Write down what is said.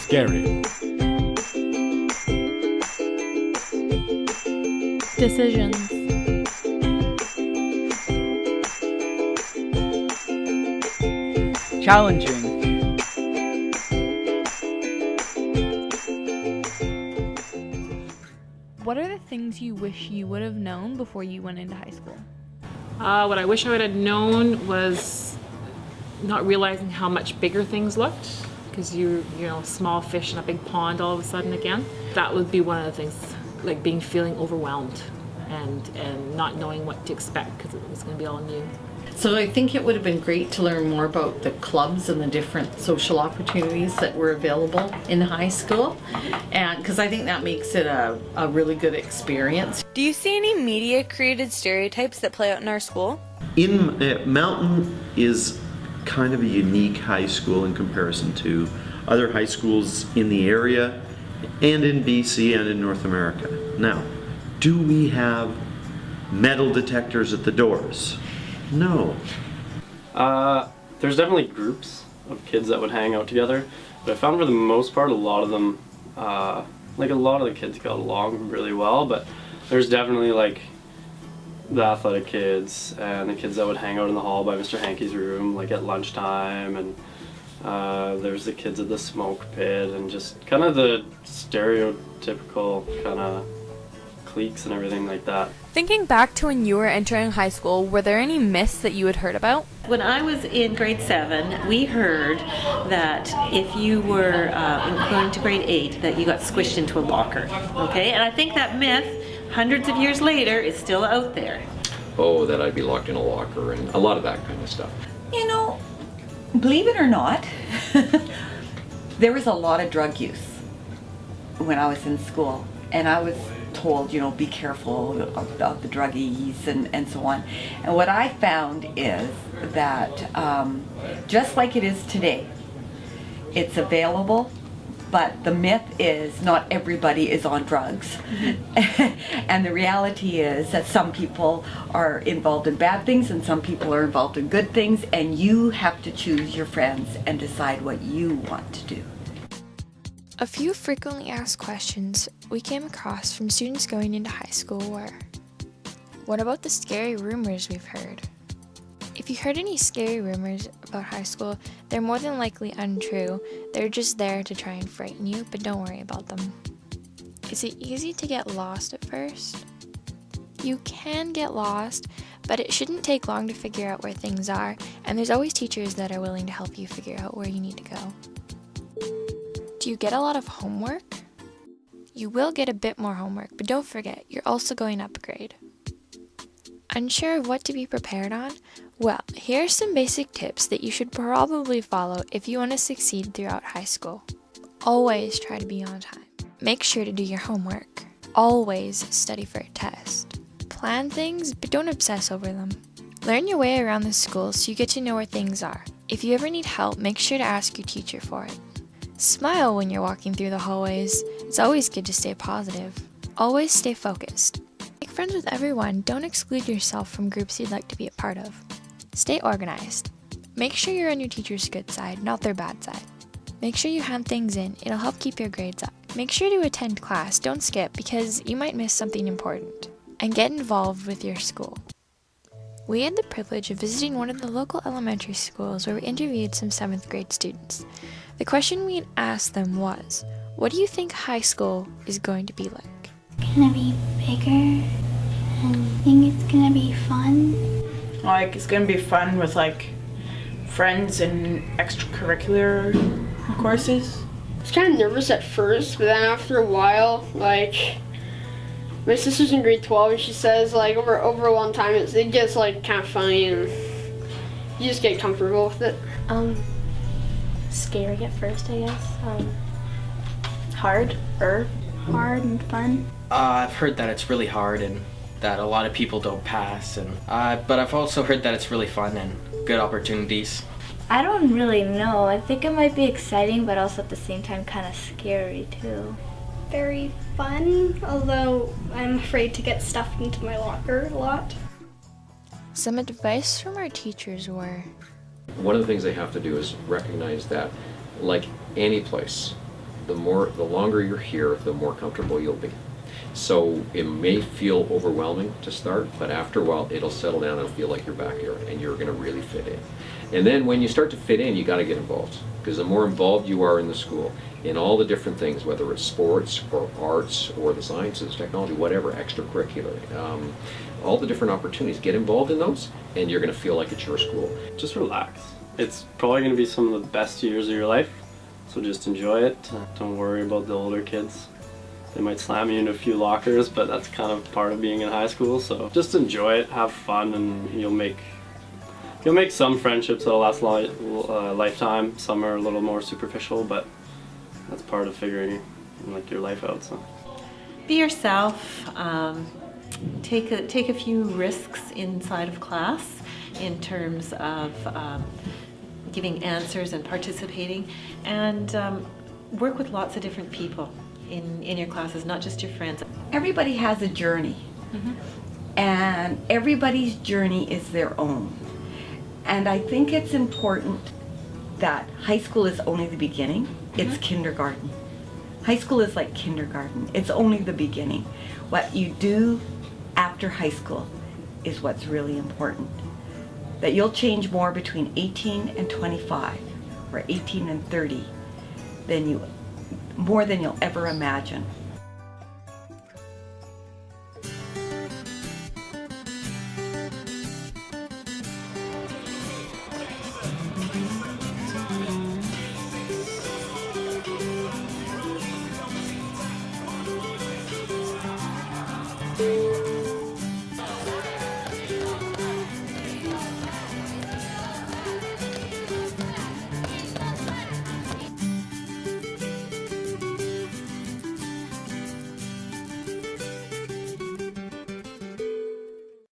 Scary. Decisions. Challenging. What are the things you wish you would have known before you went into high school? What I wish I would have known was not realizing how much bigger things looked, because you know, small fish in a big pond all of a sudden again. That would be one of the things, like feeling overwhelmed and not knowing what to expect because it was going to be all new. So I think it would have been great to learn more about the clubs and the different social opportunities that were available in high school, and because I think that makes it a really good experience. Do you see any media-created stereotypes that play out in our school? Mountain is kind of a unique high school in comparison to other high schools in the area and in BC and in North America. Now, do we have metal detectors at the doors? No. There's definitely groups of kids that would hang out together, but I found for the most part a lot of them, like a lot of the kids got along really well, but there's definitely like the athletic kids and the kids that would hang out in the hall by Mr. Hankey's room like at lunchtime, and there's the kids at the smoke pit, and just kind of the stereotypical kind of cliques and everything like that. Thinking back to when you were entering high school, were there any myths that you had heard about? When I was in grade 7, we heard that if you were going to grade 8, that you got squished into a locker, okay? And I think that myth, hundreds of years later, is still out there. Oh, that I'd be locked in a locker and a lot of that kind of stuff. You know, believe it or not, there was a lot of drug use when I was in school, and I was told, you know, be careful of the druggies and so on. And what I found is that just like it is today, it's available, but the myth is not everybody is on drugs. Mm-hmm. And the reality is that some people are involved in bad things and some people are involved in good things, and you have to choose your friends and decide what you want to do. A few frequently asked questions we came across from students going into high school were, what about the scary rumors we've heard? If you heard any scary rumors about high school, they're more than likely untrue. They're just there to try and frighten you, but don't worry about them. Is it easy to get lost at first? You can get lost, but it shouldn't take long to figure out where things are, and there's always teachers that are willing to help you figure out where you need to go. Do you get a lot of homework? You will get a bit more homework, but don't forget, you're also going up a grade. Unsure of what to be prepared on? Well, here are some basic tips that you should probably follow if you want to succeed throughout high school. Always try to be on time. Make sure to do your homework. Always study for a test. Plan things, but don't obsess over them. Learn your way around the school so you get to know where things are. If you ever need help, make sure to ask your teacher for it. Smile when you're walking through the hallways. It's always good to stay positive. Always stay focused. Make friends with everyone. Don't exclude yourself from groups you'd like to be a part of. Stay organized. Make sure you're on your teacher's good side, not their bad side. Make sure you hand things in. It'll help keep your grades up. Make sure to attend class. Don't skip because you might miss something important. And get involved with your school. We had the privilege of visiting one of the local elementary schools where we interviewed some 7th grade students. The question we asked them was, what do you think high school is going to be like? It's gonna be bigger, and I think it's gonna be fun. Like, it's gonna be fun with like friends and extracurricular courses. I was kind of nervous at first, but then after a while, like, my sister's in grade 12 and she says like over a long time it gets like kind of funny and you just get comfortable with it. Scary at first, I guess. Hard and fun. I've heard that it's really hard and that a lot of people don't pass, and but I've also heard that it's really fun and good opportunities. I don't really know. I think it might be exciting, but also at the same time kind of scary too. Very fun, although I'm afraid to get stuffed into my locker a lot. Some advice from our teachers were, One of the things they have to do is recognize that, like any place, the longer you're here, the more comfortable you'll be. So it may feel overwhelming to start, but after a while it'll settle down and it'll feel like your backyard and you're going to really fit in. And then when you start to fit in, you got to get involved, because the more involved you are in the school, in all the different things, whether it's sports or arts or the sciences, technology, whatever, extracurricular, all the different opportunities, get involved in those and you're going to feel like it's your school. Just relax. It's probably going to be some of the best years of your life, so just enjoy it. Don't worry about the older kids. They might slam you in a few lockers, but that's kind of part of being in high school, so just enjoy it, have fun, and you'll make some friendships that'll last a lifetime. Some are a little more superficial, but that's part of figuring like your life out. So Be yourself. Take a few risks inside of class in terms of giving answers and participating, and work with lots of different people in your classes, not just your friends. Everybody has a journey, and everybody's journey is their own. And I think it's important that high school is only the beginning. It's kindergarten. High school is like kindergarten. It's only the beginning. What you do after high school is what's really important. That you'll change more between 18 and 25 or 18 and 30 more than you'll ever imagine.